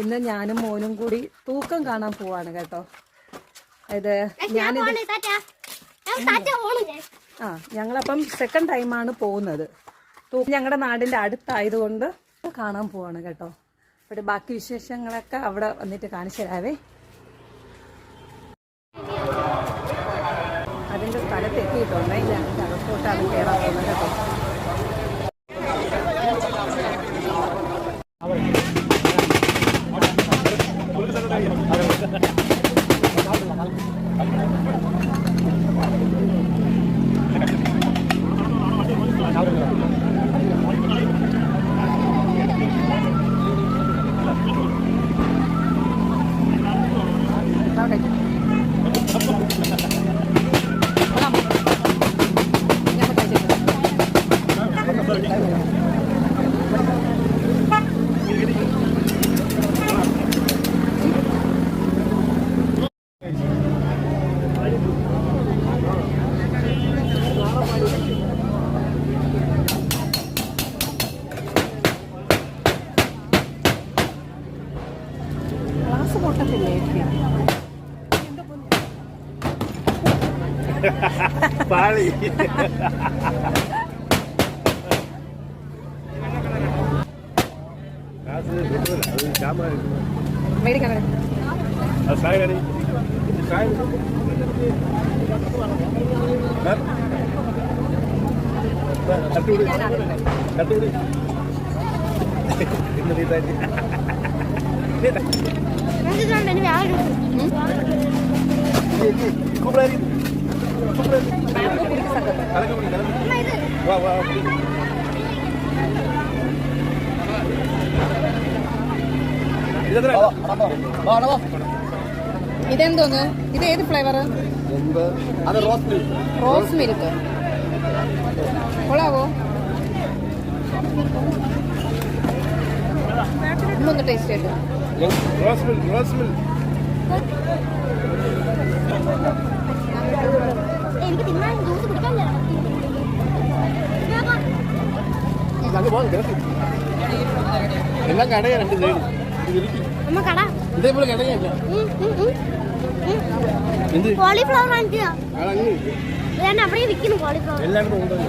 ഇന്ന് ഞാനും മോനും കൂടി തൂക്കം കാണാൻ പോവാണ് കേട്ടോ. ഇത് ഞങ്ങളപ്പം സെക്കൻഡ് ടൈമാണ് പോകുന്നത്. ഞങ്ങളുടെ നാടിന്റെ അടുത്തായതുകൊണ്ട് കാണാൻ പോവാണ് കേട്ടോ. ഇവിടെ ബാക്കി വിശേഷങ്ങളൊക്കെ അവിടെ വന്നിട്ട് കാണിച്ചു തരാവേ. അതിന്റെ സ്ഥലത്ത് എത്തിയിട്ടുണ്ട്. ഇല്ല, അകത്തോട്ടാണ് കയറാൻ പോകുന്നത് കേട്ടോ. പാളി ഇതെന്തോന്ന്? ഇത് ഏത് ഫ്ലേവർ? റോസ് മിൽക്ക് കൊള്ളാവോ? ഒന്ന് ടേസ്റ്റ് ചെയ്തോ. എല്ലാം കടയാ രണ്ട് സൈഡ് ഇതേപോലെ കടയല്ല. കോളിഫ്ലവർ എല്ലായിടത്തും ഉണ്ടല്ലോ.